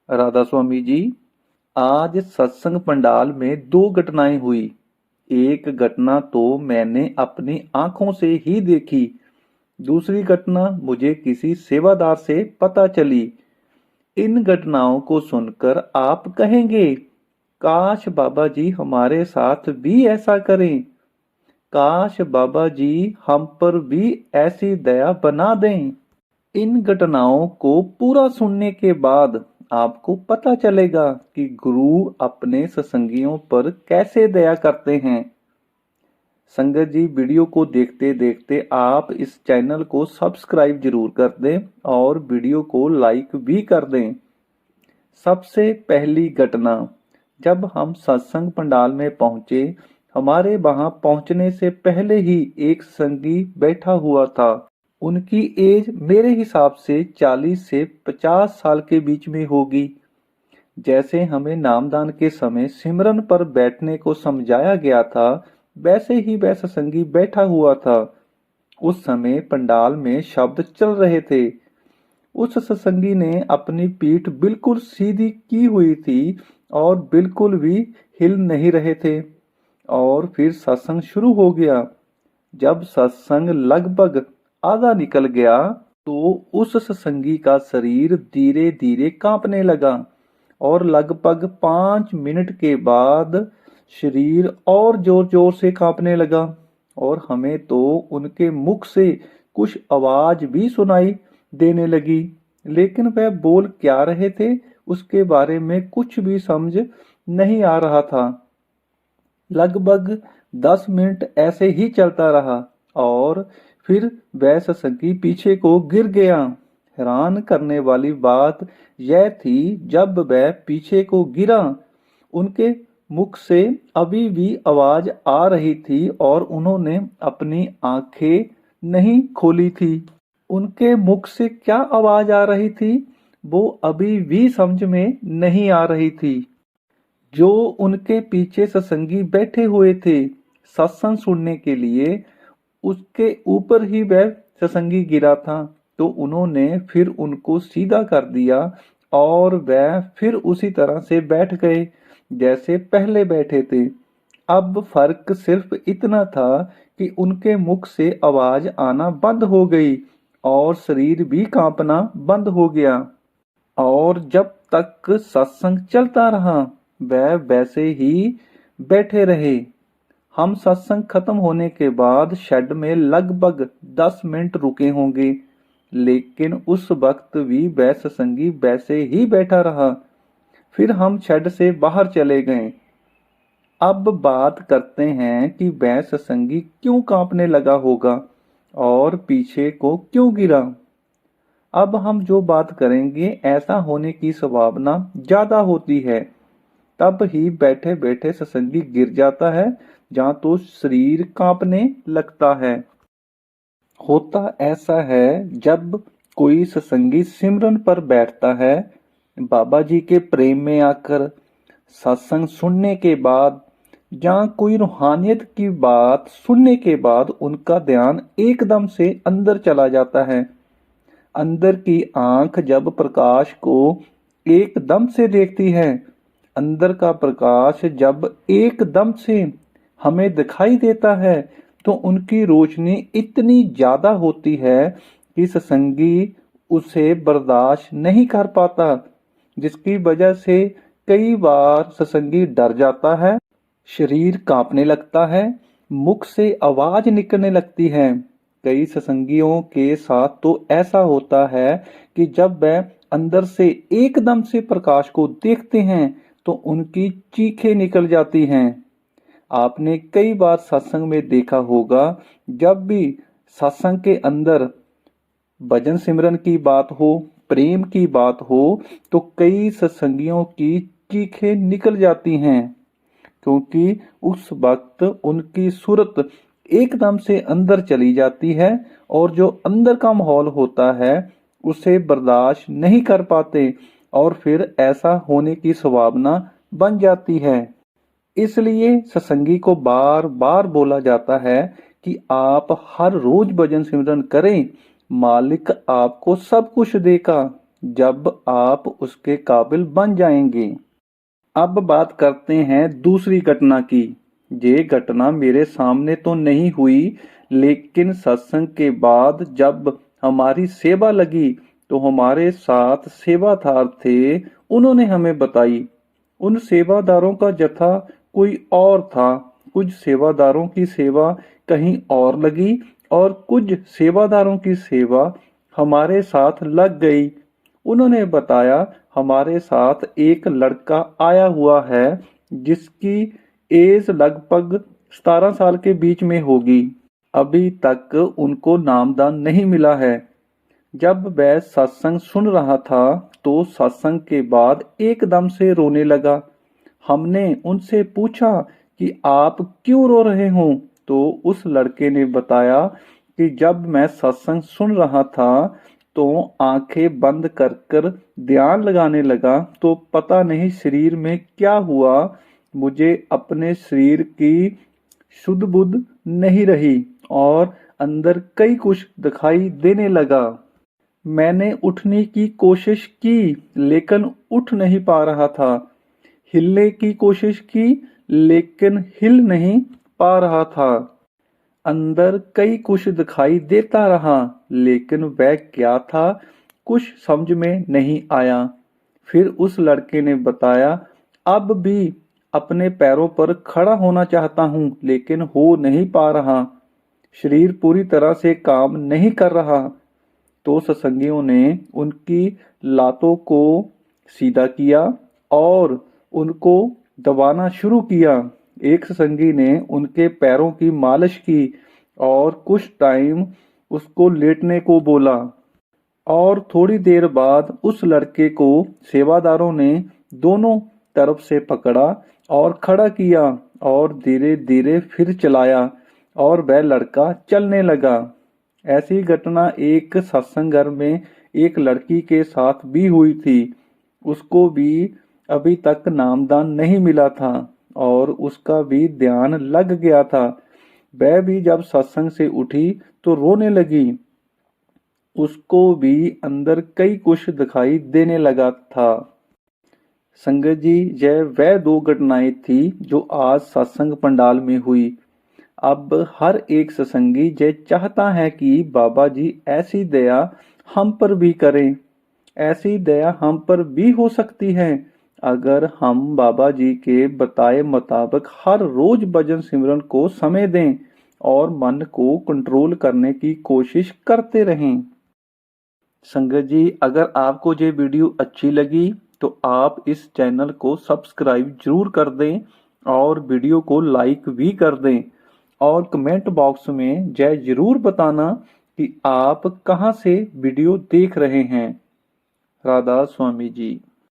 राधा स्वामी जी, आज सत्संग पंडाल में दो घटनाएं हुई। एक घटना तो मैंने अपनी आंखों से ही देखी, दूसरी घटना मुझे किसी सेवादार से पता चली। इन घटनाओं को सुनकर आप कहेंगे, काश बाबा जी हमारे साथ भी ऐसा करें। काश बाबा जी हम पर भी ऐसी दया बना दें। इन घटनाओं को पूरा सुनने के बाद आपको पता चलेगा कि गुरु अपने सत्संगियों पर कैसे दया करते हैं। संगत जी, वीडियो को देखते देखते आप इस चैनल को सब्सक्राइब जरूर कर दें और वीडियो को लाइक भी कर दें। सबसे पहली घटना, जब हम सत्संग पंडाल में पहुंचे, हमारे वहां पहुंचने से पहले ही एक संगी बैठा हुआ था। उनकी एज मेरे हिसाब से 40 से 50 साल के बीच में होगी। जैसे हमें नामदान के समय सिमरन पर बैठने को समझाया गया था, वैसे ही वह सत्संगी बैठा हुआ था। उस समय पंडाल में शब्द चल रहे थे। उस सत्संगी ने अपनी पीठ बिल्कुल सीधी की हुई थी और बिल्कुल भी हिल नहीं रहे थे। और फिर सत्संग शुरू हो गया। जब सत्संग लगभग आधा निकल गया तो उस सत्संगी का शरीर धीरे धीरे कांपने लगा और लगभग 5 मिनट के बाद शरीर और जोर जोर से कांपने लगा और हमें तो उनके मुख से कुछ आवाज भी सुनाई देने लगी, लेकिन वह बोल क्या रहे थे उसके बारे में कुछ भी समझ नहीं आ रहा था। लगभग 10 मिनट ऐसे ही चलता रहा और फिर वह सत्संगी पीछे को गिर गया। हैरान करने वाली बात यह थी, जब वह पीछे को गिरा उनके मुख से अभी भी आवाज आ रही थी और उन्होंने अपनी आंखें नहीं खोली थी। उनके मुख से क्या आवाज आ रही थी वो अभी भी समझ में नहीं आ रही थी। जो उनके पीछे सत्संगी बैठे हुए थे सत्संग सुनने के लिए, उसके ऊपर ही वह सत्संगी गिरा था, तो उन्होंने फिर उनको सीधा कर दिया और वह फिर उसी तरह से बैठ गए जैसे पहले बैठे थे। अब फर्क सिर्फ इतना था कि उनके मुख से आवाज आना बंद हो गई और शरीर भी कांपना बंद हो गया। और जब तक सत्संग चलता रहा वह वैसे ही बैठे रहे। हम सत्संग खत्म होने के बाद शेड में लगभग 10 मिनट रुके होंगे, लेकिन उस वक्त भी वह सत्संगी वैसे ही बैठा रहा। फिर हम शेड से बाहर चले गए। अब बात करते हैं कि वह सत्संगी क्यों कांपने लगा होगा और पीछे को क्यों गिरा। अब हम जो बात करेंगे ऐसा होने की संभावना ज्यादा होती है। तब ही बैठे बैठे सत्संगी गिर जाता है जहां तो शरीर कांपने लगता है। होता ऐसा है, जब कोई सत्संगी सिमरन पर बैठता है, बाबा जी के प्रेम में आकर सत्संग सुनने के बाद जहां कोई रूहानियत की बात सुनने के बाद उनका ध्यान एकदम से अंदर चला जाता है। अंदर की आंख जब प्रकाश को एकदम से देखती है, अंदर का प्रकाश जब एकदम से हमें दिखाई देता है, तो उनकी रोशनी इतनी ज्यादा होती है कि सत्संगी उसे बर्दाश्त नहीं कर पाता, जिसकी वजह से कई बार सत्संगी डर जाता है, शरीर कांपने लगता है, मुख से आवाज निकलने लगती है। कई सत्संगियों के साथ तो ऐसा होता है कि जब वह अंदर से एकदम से प्रकाश को देखते हैं तो उनकी चीखें निकल जाती हैं। आपने कई बार सत्संग में देखा होगा, जब भी सत्संग के अंदर भजन सिमरन की बात हो, प्रेम की बात हो, तो कई सत्संगियों की चीखें निकल जाती हैं, क्योंकि उस वक्त उनकी सूरत एकदम से अंदर चली जाती है और जो अंदर का माहौल होता है उसे बर्दाश्त नहीं कर पाते और फिर ऐसा होने की संभावना बन जाती है। इसलिए सत्संगी को बार बार बोला जाता है कि आप हर रोज भजन सिमरन करें, मालिक आपको सब कुछ देगा। जब आप उसके काबिल बन जाएंगे। अब बात करते हैं दूसरी घटना की। ये घटना मेरे सामने तो नहीं हुई, लेकिन सत्संग के बाद जब हमारी सेवा लगी तो हमारे साथ सेवादार थे, उन्होंने हमें बताई। उन सेवादारों का जत्था कोई और था। कुछ सेवादारों की सेवा कहीं और लगी और कुछ सेवादारों की सेवा हमारे साथ लग गई। उन्होंने बताया, हमारे साथ एक लड़का आया हुआ है जिसकी एज लगभग 17 साल के बीच में होगी। अभी तक उनको नामदान नहीं मिला है। जब वह सत्संग सुन रहा था तो सत्संग के बाद एकदम से रोने लगा। हमने उनसे पूछा कि आप क्यों रो रहे हो? तो उस लड़के ने बताया कि जब मैं सत्संग सुन रहा था तो आंखें बंद कर कर ध्यान लगाने लगा तो पता नहीं शरीर में क्या हुआ, मुझे अपने शरीर की शुद्ध बुद्ध नहीं रही और अंदर कई कुछ दिखाई देने लगा। मैंने उठने की कोशिश की लेकिन उठ नहीं पा रहा था। हिलने की कोशिश की लेकिन हिल नहीं पा रहा था। अंदर कई कुछ दिखाई देता रहा लेकिन वह क्या था कुछ समझ में नहीं आया। फिर उस लड़के ने बताया, अब भी अपने पैरों पर खड़ा होना चाहता हूं लेकिन हो नहीं पा रहा, शरीर पूरी तरह से काम नहीं कर रहा। तो सत्संगियों ने उनकी लातों को सीधा किया और उनको दबाना शुरू किया। एक सत्संगी ने उनके पैरों की मालिश की और कुछ टाइम उसको लेटने को बोला और थोड़ी देर बाद उस लड़के को सेवादारों ने दोनों तरफ से पकड़ा और खड़ा किया और धीरे धीरे फिर चलाया और वह लड़का चलने लगा। ऐसी घटना एक सत्संग घर में एक लड़की के साथ भी हुई थी। उसको भी अभी तक नामदान नहीं मिला था और उसका भी ध्यान लग गया था। वह भी जब सत्संग से उठी तो रोने लगी। उसको भी अंदर कई कुछ दिखाई देने लगा था। संगत जी, यह वह दो घटनाएं थी जो आज सत्संग पंडाल में हुई। अब हर एक सत्संगी ये चाहता है कि बाबा जी ऐसी दया हम पर भी करें। ऐसी दया हम पर भी हो सकती है अगर हम बाबा जी के बताए मुताबिक हर रोज भजन सिमरन को समय दें और मन को कंट्रोल करने की कोशिश करते रहें। संगत जी, अगर आपको ये वीडियो अच्छी लगी तो आप इस चैनल को सब्सक्राइब जरूर कर दें और वीडियो को लाइक भी कर दें और कमेंट बॉक्स में जय जरूर बताना कि आप कहां से वीडियो देख रहे हैं। राधा स्वामी जी।